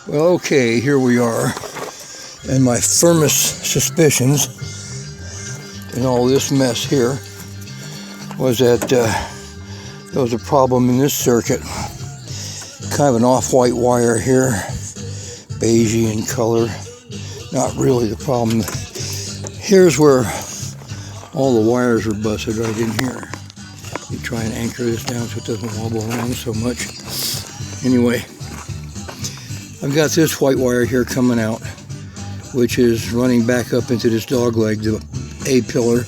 Well, okay, here we are, and my firmest suspicions in all this mess here was that there was a problem in this circuit. Kind of an off-white wire here, beigey in color. Not really the problem. Here's where all the wires are busted right in here. You try and anchor this down so it doesn't wobble around so much. Anyway, I've got this white wire here coming out, which is running back up into this dog leg, the A pillar.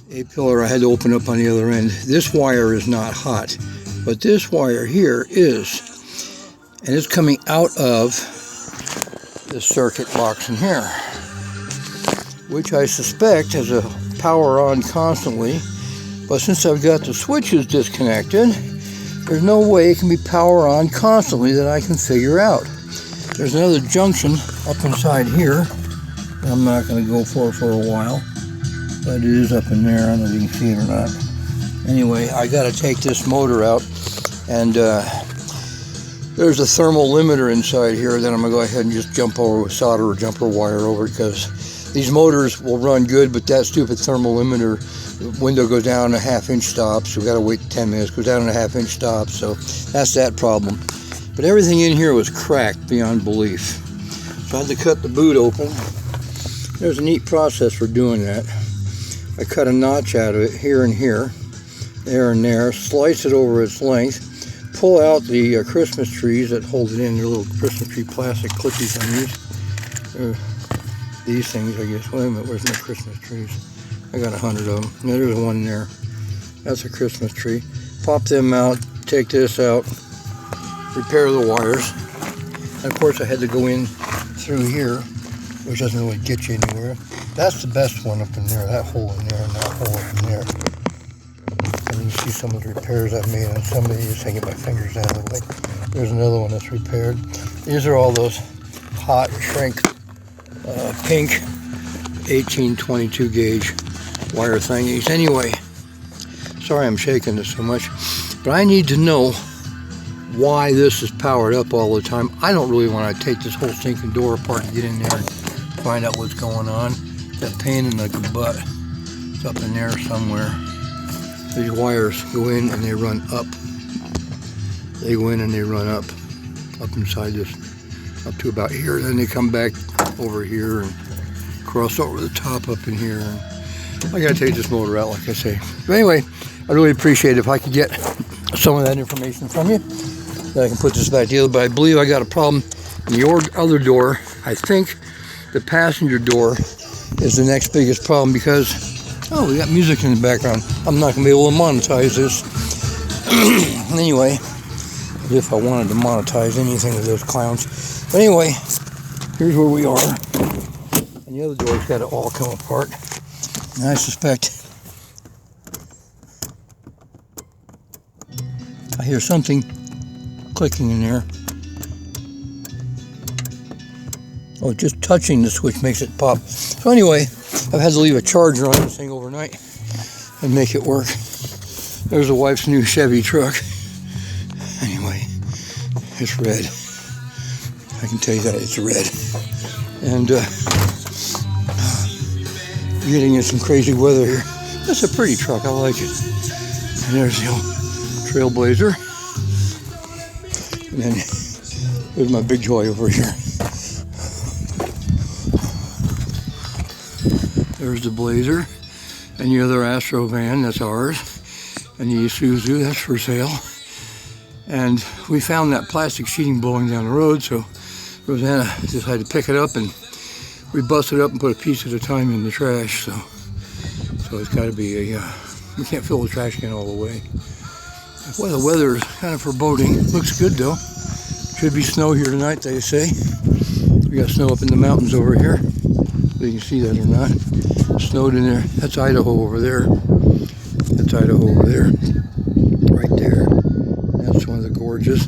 A pillar I had to open up on the other end. This wire is not hot, but this wire here is. And it's coming out of the circuit box in here, which I suspect has a power on constantly. But since I've got the switches disconnected, there's no way it can be power on constantly that I can figure out. There's another junction up inside here that I'm not going to go for a while, but it is up in there. I don't know if you can see it or not. Anyway, I got to take this motor out, and there's a thermal limiter inside here that I'm going to go ahead and just jump over with solder or jumper wire over, because these motors will run good, but that stupid thermal limiter window goes down a ½ inch stop, so we got to wait 10 minutes, goes down a ½ inch stop, so that's that problem. But everything in here was cracked beyond belief. So I had to cut the boot open. There's a neat process for doing that. I cut a notch out of it here and here, there and there, slice it over its length, pull out the Christmas trees that hold it in, their little Christmas tree plastic clippies on these things, I guess. Wait a minute, where's my Christmas trees? I got 100 of them. Now there's one there. That's a Christmas tree. Pop them out, take this out, repair the wires. And of course I had to go in through here, which doesn't really get you anywhere. That's the best one up in there, that hole in there and that hole up in there. And you see some of the repairs I've made on some of these. I get my fingers out of the way. There's another one that's repaired. These are all those hot shrink pink 1822 gauge wire thingies. Anyway, sorry I'm shaking this so much, but I need to know why this is powered up all the time. I don't really want to take this whole stinking door apart and get in there and find out what's going on. That pain in the butt is up in there somewhere. These wires go in and they run up. They go in and they run up inside this, up to about here. Then they come back over here and cross over the top up in here. And I gotta take this motor out, like I say. But anyway, I really appreciate it if I could get some of that information from you, that I can put this back together. But I believe I got a problem in the other door. I think the passenger door is the next biggest problem, because, oh, we got music in the background. I'm not gonna be able to monetize this. Anyway, as if I wanted to monetize anything with those clowns. But anyway, here's where we are. And the other door's got to all come apart. And I suspect I hear something clicking in there. Oh, just touching the switch makes it pop. So anyway, I've had to leave a charger on this thing overnight and make it work. There's the wife's new Chevy truck. Anyway, it's red. I can tell you that it's red. And getting in some crazy weather here. That's a pretty truck, I like it. And there's the old Trailblazer. And then there's my big joy over here. There's the Blazer. And the other Astro van, that's ours. And the Isuzu, that's for sale. And we found that plastic sheeting blowing down the road, so Rosanna decided to pick it up, and we busted it up and put a piece at a time in the trash. So it's got to be a, we can't fill the trash can all the way. Well, the weather is kind of foreboding. Looks good though. Should be snow here tonight, they say. We got snow up in the mountains over here. Whether you can see that or not. Snowed in there. That's Idaho over there. That's Idaho over there. Right there. That's one of the gorges.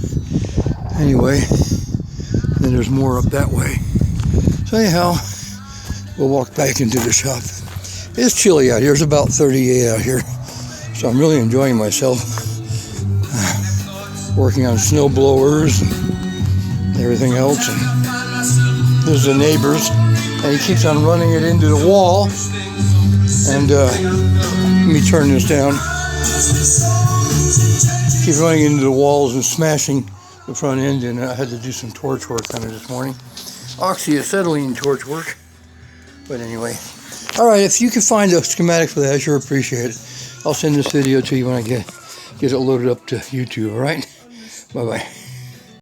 Anyway, then there's more up that way. So anyhow, we'll walk back into the shop. It's chilly out here. It's about 38 out here. So I'm really enjoying myself. Working on snow blowers everything else. And this is the neighbor's, and he keeps on running it into the wall. And let me turn this down. Keeps running into the walls and smashing the front end, and I had to do some torch work on it this morning. Oxyacetylene torch work. But anyway. Alright, if you can find a schematic for that, I sure appreciate it. I'll send this video to you when I get it loaded up to YouTube, alright? Bye-bye.